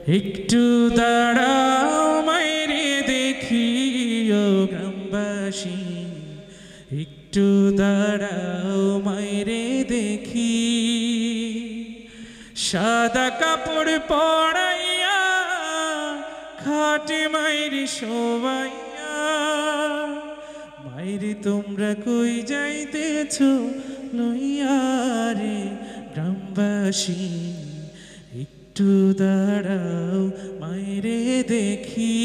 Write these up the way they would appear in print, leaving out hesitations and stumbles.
একটু দাঁড়াও মাইরে দেখি ও গ্রামবাসী, একটু দাঁড়াও মাইরে দেখি। সাদা কাপড় পরাইয়া খাটে মাইরি শোবাইয়া, মাইরি তোমরা কই যাইতেছ লইয়া রে গ্রামবাসী, একটু দাঁড়াও মাইরে দেখি।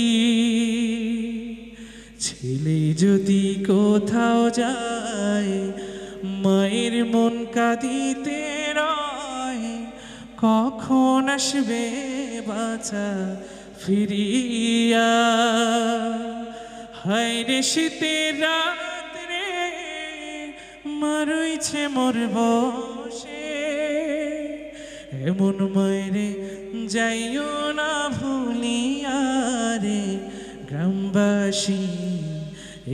ছেলে যদি কোথাও যায় মায়ের মন কাঁদিতে রয়, কখন আসবে বাছা ফিরিয়া। হায়রে শীতের রাত্রে মারইছে মোর বসে, এমন মায়েরে যাইও না ভুলিয়া রে গ্রামবাসী,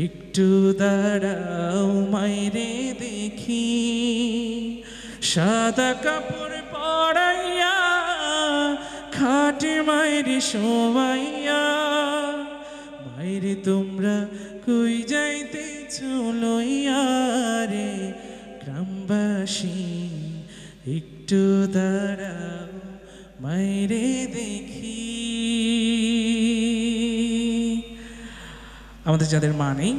একটু দাঁড়াও মাইরে দেখি। সাদা কাপড় পরাইয়া খাটে মাইরে শোবাইয়া, মাইরে তোমরা কই যাইতেছ লইয়া রে গ্রামবাসী, একটু দাঁড়াও মাইরে দেখি। আমাদের যাদের মা নেই,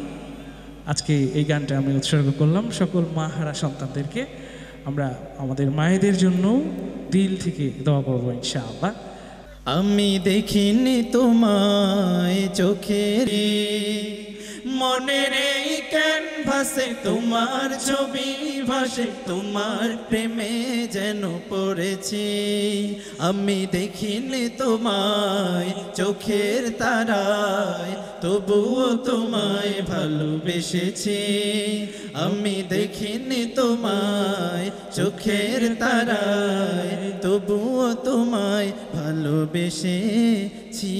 আজকে এই গানটা আমি উৎসর্গ করলাম সকল মা হারা সন্তানদেরকে। আমরা আমাদের মায়েদের জন্য দিল থেকে দোয়া করবো ইনশাআল্লাহ। আমি দেখিনি তোমায় চোখের মনের এই ক্যানভাসে, তোমার ছবি ভাসে, তোমার প্রেমে যেন পড়েছি। আমি দেখিনি তোমায় চোখের তারায়, তবুও তোমায় ভালোবেসেছি। আমি দেখিনি তোমায় চোখের তারায়, তবুও তোমায় ভালোবেসেছি।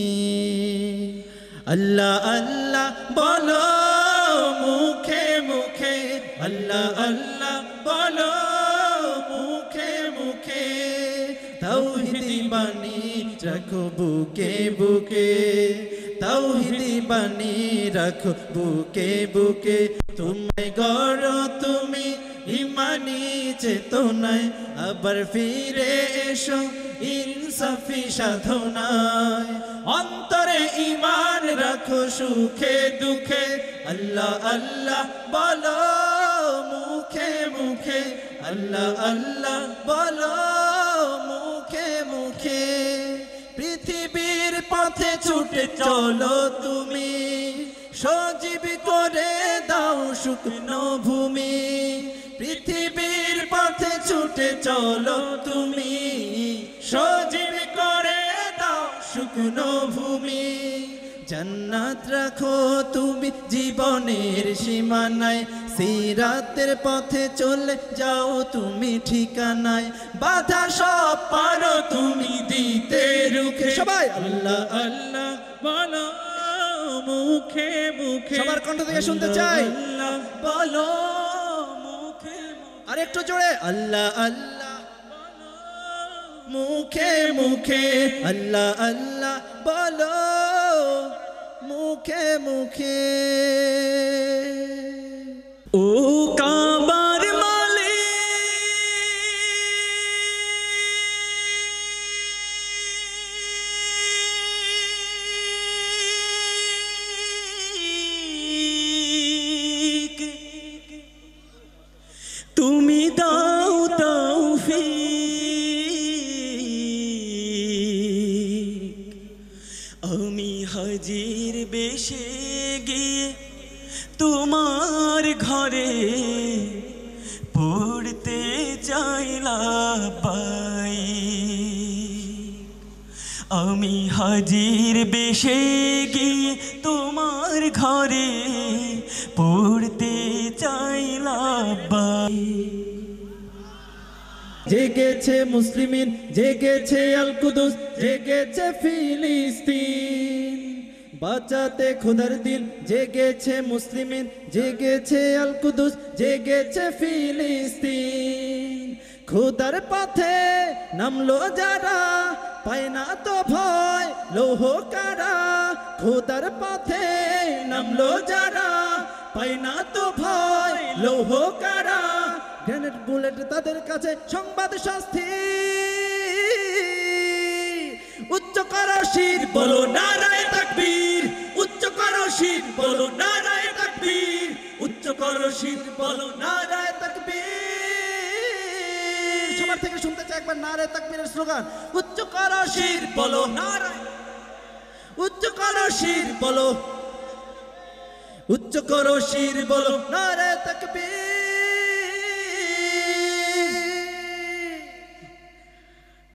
আল্লাহ আল্লাহ বলো মুখে মুখে, আল্লাহ আল্লাহ বলো মুখে মুখে, তাওহীদি বাণী রাখো বুকে বুকে, তাওহীদি বাণী রাখো বুকে বুকে। তুমি গড়ো তুমি ইমানি চেতনায়, আবার ফিরে এসো ইনসাফি সাধনায়। অন্তরে ঈমান রাখো সুখে দুঃখে, আল্লাহ আল্লাহ বলো মুখে মুখে, আল্লাহ আল্লাহ বলো মুখে মুখে। পৃথিবীর পথে ছুটে চলো তুমি, সজীব করে দাও শুকনো ভূমি। পৃথিবীর পথে ছুটে চলো তুমি, সজীব করে দাও শুকনো ভূমি। জান্নাত রাখো তুমি জীবনের সীমানায়, সিরাতের পথে চলে যাও তুমি ঠিকানায়। বাধা সব পারো তুমি দিতে রুখে, সবাই আল্লাহ আল্লাহ বলো মুখে মুখে, সবার কণ্ঠ থেকে শুনতে চাই। আল্লাহ বলো মুখে মুখে, আর একটু জোরে আল্লাহ আল্লাহ মুখে মুখে, আল্লাহ আল্লাহ বলো মুখে মুখে। ও কাবার মালিক, তুমি দাও তৌফিক, আমি হাজির বেশে গিয়ে তোমার ঘরে পড়তে চাইলাম পাই। আমি হাজির বেশে গিয়ে তোমার ঘরে পড়তে চাইলাম পাই। জেগেছে মুসলিমিন, জেগেছে আল কুদুস, জেগেছে ফিলিস্তিন, বাঁচাতে খোদার দিন। জেগেছে মুসলিমিন, জেগেছে আল কুদুস, জেগেছে ফিলিস্তিন। খোদার পথে নামলো যারা, পায় না তো ভয়। লৌহ কারা, খোদার পথে নামলো যারা, পাই না তো ভয় লৌহ কারা, গ্রেনেড বুলেট তাদের কাছে সংবাদ শাস্তি। উচ্চ করো শির বলো নারায়ে তাকবীর, উচ্চ করো শির বলো নারায়ে তাকবীর, উচ্চ করো শির বলো নারায়ে তাকবীর। সবার থেকে শুনতে চাই একবার নারায়ে তাকবীরের স্লোগান। উচ্চ করো শির বলো নারায়ে, উচ্চ করো শির বলো, উচ্চ করো শির বলো নারায়ে তাকবীর।